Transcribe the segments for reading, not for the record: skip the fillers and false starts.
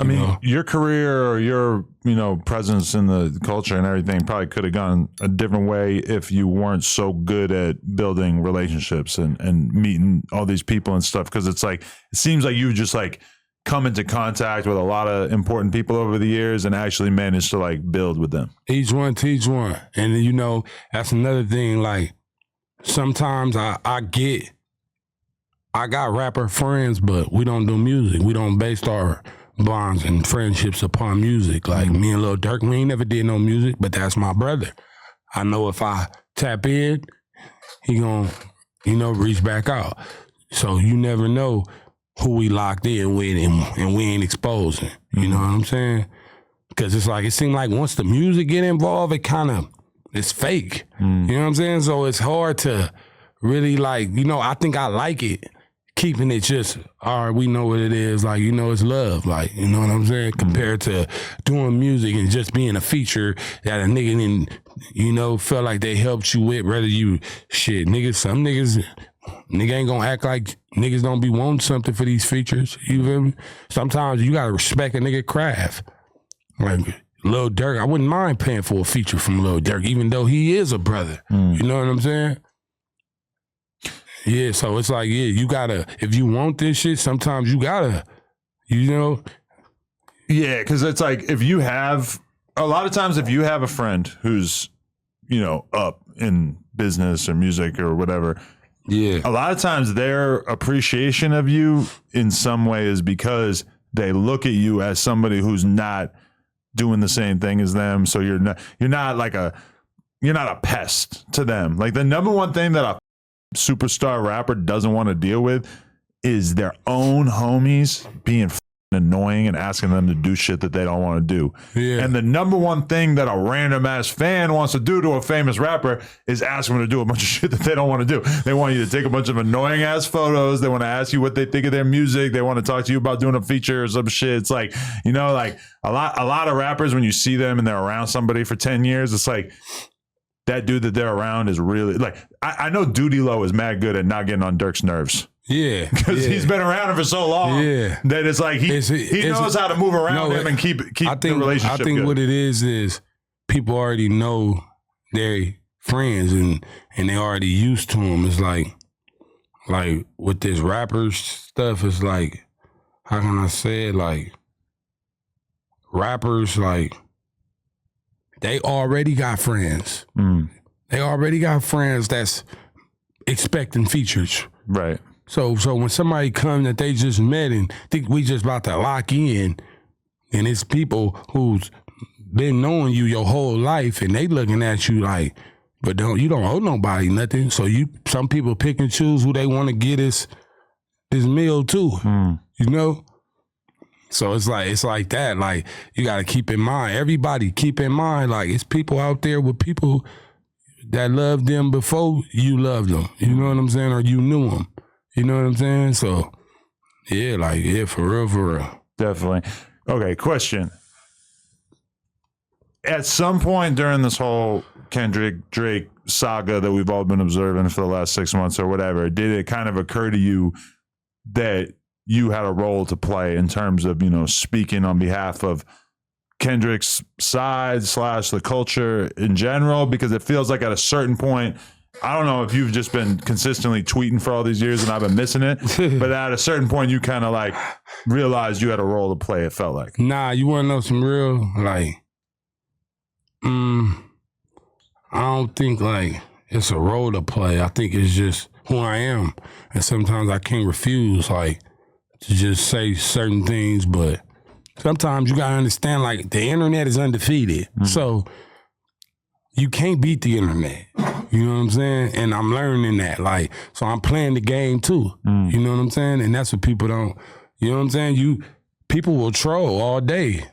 I mean, your career or your, presence in the culture and everything probably could have gone a different way if you weren't so good at building relationships and meeting all these people and stuff. Cause it's like, it seems like you just like come into contact with a lot of important people over the years and actually managed to like build with them. Each one teach one. And that's another thing. Like sometimes I got rapper friends, but we don't do music. We don't base our bonds and friendships upon music. Like me and Lil Durk, we ain't never did no music, but that's my brother. I know if I tap in, he gonna, reach back out. So you never know who we locked in with and we ain't exposing. You know what I'm saying? Because it's like, it seems like once the music get involved, it's fake. You know what I'm saying? So it's hard to really like, I think I like it. Keeping it just, all right, we know what it is. Like, it's love. Like, you know what I'm saying? Compared to doing music and just being a feature that a nigga didn't, felt like they helped you with, whether you, some niggas ain't gonna act like niggas don't be wanting something for these features. You feel me? Sometimes you gotta respect a nigga craft. Like Lil Durk, I wouldn't mind paying for a feature from Lil Durk, even though he is a brother. You know what I'm saying? Yeah, so it's like, you gotta, if you want this shit, sometimes you gotta, Yeah, because it's like, a lot of times if you have a friend who's, up in business or music or whatever, a lot of times their appreciation of you in some way is because they look at you as somebody who's not doing the same thing as them. So you're not a pest to them. Like the number one thing that a superstar rapper doesn't want to deal with is their own homies being annoying and asking them to do shit that they don't want to do. Yeah. And the number one thing that a random ass fan wants to do to a famous rapper is ask them to do a bunch of shit that they don't want to do. They want you to take a bunch of annoying ass photos. They want to ask you what they think of their music. They want to talk to you about doing a feature or some shit. It's like, like a lot of rappers, when you see them and they're around somebody for 10 years, it's like, that dude that they're around is really like, I know Duty Low is mad good at not getting on Dirk's nerves. Yeah. Because he's been around him for so long that it's like he knows how to move around him and keep the relationship I think good. What it is people already know they're friends and they already used to him. It's like with this rappers stuff, it's like, how can I say it? Like rappers, like, they already got friends. They already got friends that's expecting features. Right. So when somebody comes that they just met and think we just about to lock in, and it's people who's been knowing you your whole life and they looking at you like, but you don't owe nobody nothing. So some people pick and choose who they want to get this meal to, So it's like that. Like, you got to keep in mind, everybody keep in mind, like, it's people out there with people that loved them before you loved them. You know what I'm saying? Or you knew them. You know what I'm saying? So, for real. Definitely. Okay, question. At some point during this whole Kendrick Drake saga that we've all been observing for the last 6 months or whatever, did it kind of occur to you that you had a role to play in terms of, speaking on behalf of Kendrick's side / the culture in general? Because it feels like at a certain point, I don't know if you've just been consistently tweeting for all these years and I've been missing it, but at a certain point you kind of like realized you had a role to play, it felt like. Nah, you want to know some real, like, I don't think like it's a role to play. I think it's just who I am. And sometimes I can't refuse, like, to just say certain things, but sometimes you gotta understand, like, the internet is undefeated. So you can't beat the internet. You know what I'm saying? And I'm learning that. Like, so I'm playing the game too. You know what I'm saying? And that's what people don't, you know what I'm saying? People will troll all day.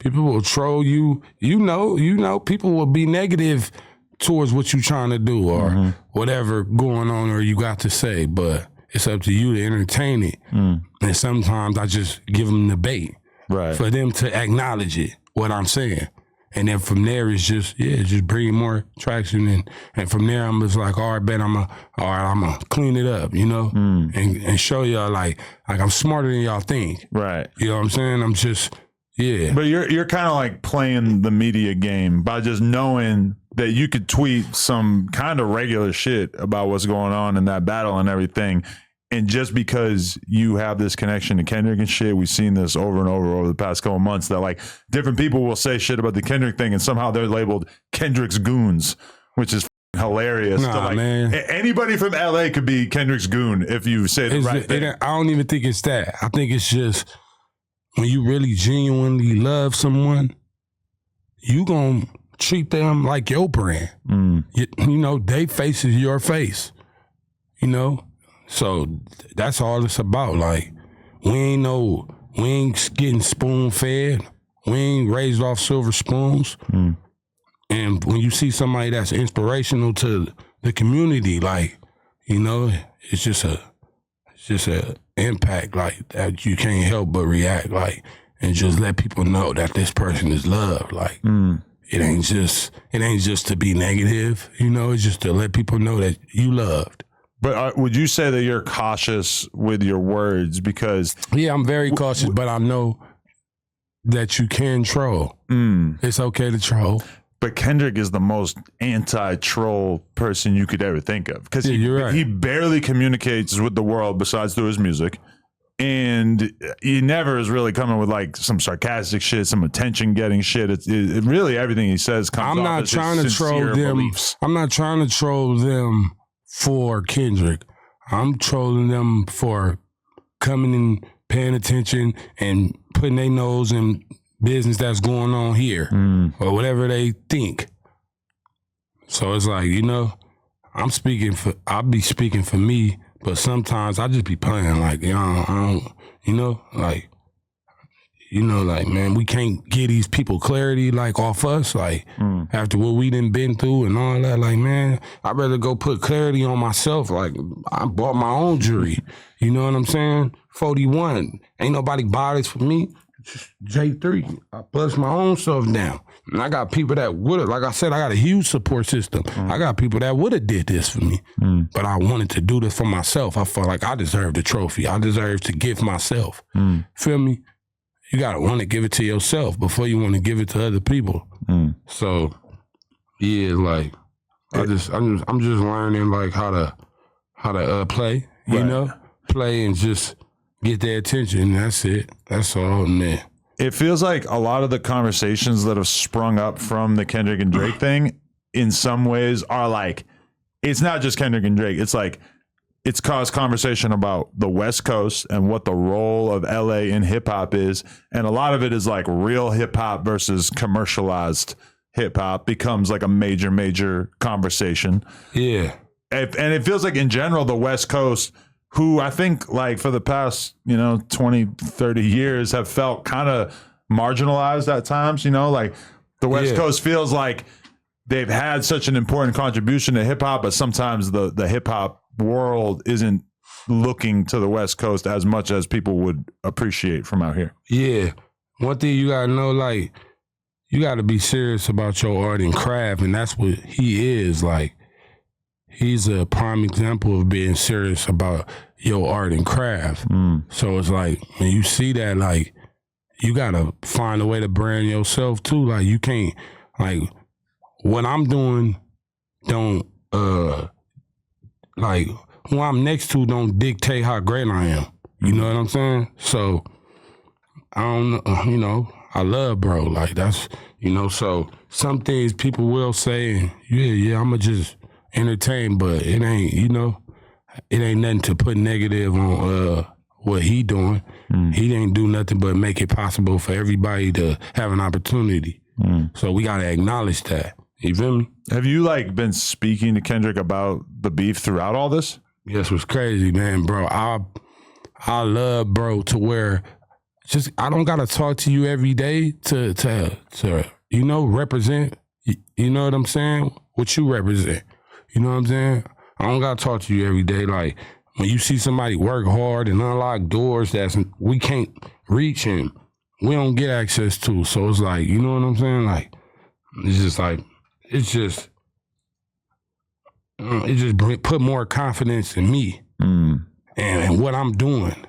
People will troll you. You know, people will be negative towards what you're trying to do or whatever going on or you got to say, but it's up to you to entertain it. And sometimes I just give them the bait for them to acknowledge it, what I'm saying. And then from there, it's just bringing more traction. And from there, I'm just like, all right, Ben, I'm gonna clean it up, and show y'all like I'm smarter than y'all think. Right. You know what I'm saying? I'm just Yeah. But you're kind of like playing the media game by just knowing that you could tweet some kind of regular shit about what's going on in that battle and everything. And just because you have this connection to Kendrick and shit, we've seen this over and over the past couple of months that like different people will say shit about the Kendrick thing and somehow they're labeled Kendrick's goons, which is hilarious. Nah, man. Anybody from LA could be Kendrick's goon if you say the right thing. I don't even think it's that. I think it's just when you really genuinely love someone, you gonna treat them like your brand. You know, they face is your face. You know? So that's all it's about. Like, we ain't getting spoon fed. We ain't raised off silver spoons. And when you see somebody that's inspirational to the community, like, you know, it's just a impact like that you can't help but react, like, and just let people know that this person is loved. Like, it ain't just to be negative, you know, it's just to let people know that you loved. But would you say that you're cautious with your words? Because yeah, I'm very cautious, but I know that you can troll. It's okay to troll. But Kendrick is the most anti-troll person you could ever think of because he barely communicates with the world besides through his music. And he never is really coming with like some sarcastic shit, some attention-getting shit. It really everything he says comes off as his sincere beliefs. I'm not trying to troll them for Kendrick. I'm trolling them for coming and paying attention and putting their nose in business that's going on here or whatever they think. So it's like, you know, I'll be speaking for me, but sometimes I just be playing like, like, man, we can't give these people clarity like off us, like after what we done been through and all that. Like, man, I'd rather go put clarity on myself. Like, I bought my own jury. You know what I'm saying? 41. Ain't nobody buy this for me. J3. I bust my own self down. And I got people that would've, like I said, I got a huge support system. I got people that would've did this for me. But I wanted to do this for myself. I felt like I deserved the trophy. I deserved to give myself. Feel me? You gotta want to give it to yourself before you want to give it to other people. So, yeah, like I'm just learning like how to play. You know, play and just get their attention. That's it. That's all, man. It feels like a lot of the conversations that have sprung up from the Kendrick and Drake thing, in some ways, are like, it's not just Kendrick and Drake. It's like, it's caused conversation about the West Coast and what the role of LA in hip hop is. And a lot of it is like real hip hop versus commercialized hip hop becomes like a major conversation. Yeah. And it feels like in general, the West Coast, who I think like for the past, 20, 30 years have felt kind of marginalized at times, like the West Coast feels like they've had such an important contribution to hip hop, but sometimes the hip hop world isn't looking to the West Coast as much as people would appreciate from out here. Yeah. One thing you gotta know, like, you gotta be serious about your art and craft, and that's what he is. Like, he's a prime example of being serious about your art and craft. So it's like, when you see that, like, you gotta find a way to brand yourself too. Like, you can't, like, what I'm doing don't, like, who I'm next to don't dictate how great I am. You know what I'm saying? So, I don't, I love bro. Like, that's, so some things people will say, yeah, I'ma just entertain, but it ain't, it ain't nothing to put negative on what he doing. He ain't do nothing but make it possible for everybody to have an opportunity. So we gotta acknowledge that. You feel me? Have you like been speaking to Kendrick about the beef throughout all this? Yes, it was crazy, man, bro. I love bro to where just I don't gotta talk to you every day to represent. You know what I'm saying? What you represent. You know what I'm saying? I don't gotta talk to you every day. Like, when you see somebody work hard and unlock doors that we can't reach and we don't get access to. So it's like, you know what I'm saying? Like, it's just like, it just put more confidence in me and what I'm doing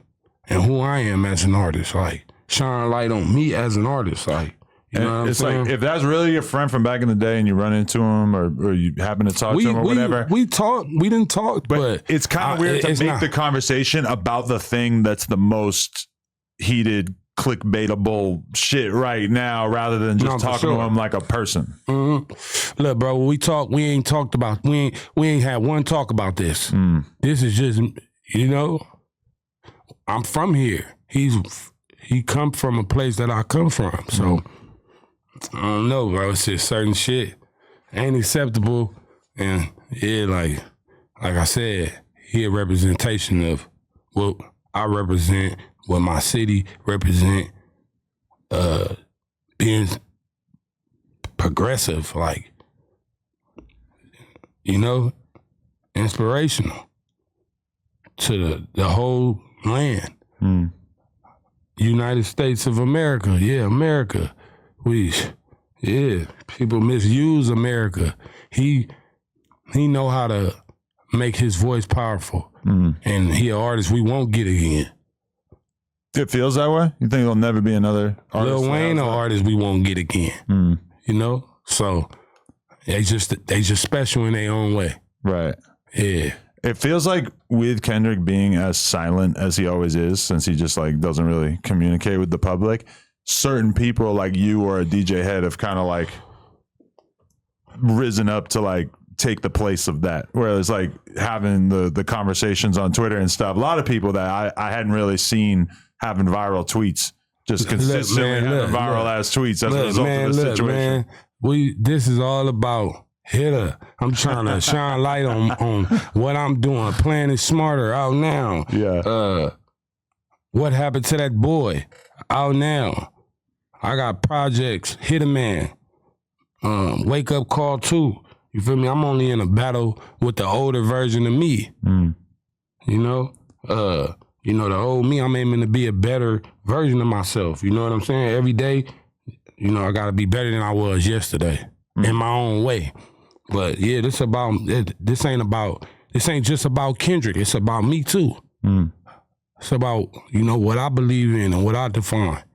and who I am as an artist. Like, shine light on me as an artist. Like, you know what I'm saying? Like, if that's really your friend from back in the day and you run into him or you happen to talk to him or whatever. We didn't talk, but it's kind of weird to make the conversation about the thing that's the most heated, clickbaitable shit right now rather than just talking to him like a person. Mm-hmm. Look, bro, when we talk, we ain't had one talk about this. This is just, you know, I'm from here. He come from a place that I come from. So I don't know, bro. It's just certain shit ain't acceptable. And yeah, like I said, he a representation of what I represent, what my city represent, being progressive, like, you know, inspirational to the whole land. United States of America, yeah, America. People misuse America. He know how to make his voice powerful, and he an artist we won't get again. It feels that way? You think there'll never be another artist? Lil Wayne an artist we won't get again. You know? So they just special in their own way. Right. Yeah. It feels like with Kendrick being as silent as he always is, since he just like doesn't really communicate with the public, certain people like you or a DJ Head have kind of like risen up to like take the place of that. Whereas like having the conversations on Twitter and stuff, a lot of people that I hadn't really seen having viral tweets, just consistently having viral ass tweets as a result of the situation. Man, this is all about Hitta. I'm trying to shine light on what I'm doing. Planning smarter out now. Yeah. What happened to that boy? Out now. I got projects. Hitta Man. Wake Up Call 2. You feel me? I'm only in a battle with the older version of me. You know? You know, the old me, I'm aiming to be a better version of myself. You know what I'm saying? Every day, you know, I gotta be better than I was yesterday. In my own way. But yeah, this ain't just about Kendrick. It's about me too. It's about, you know, what I believe in and what I define.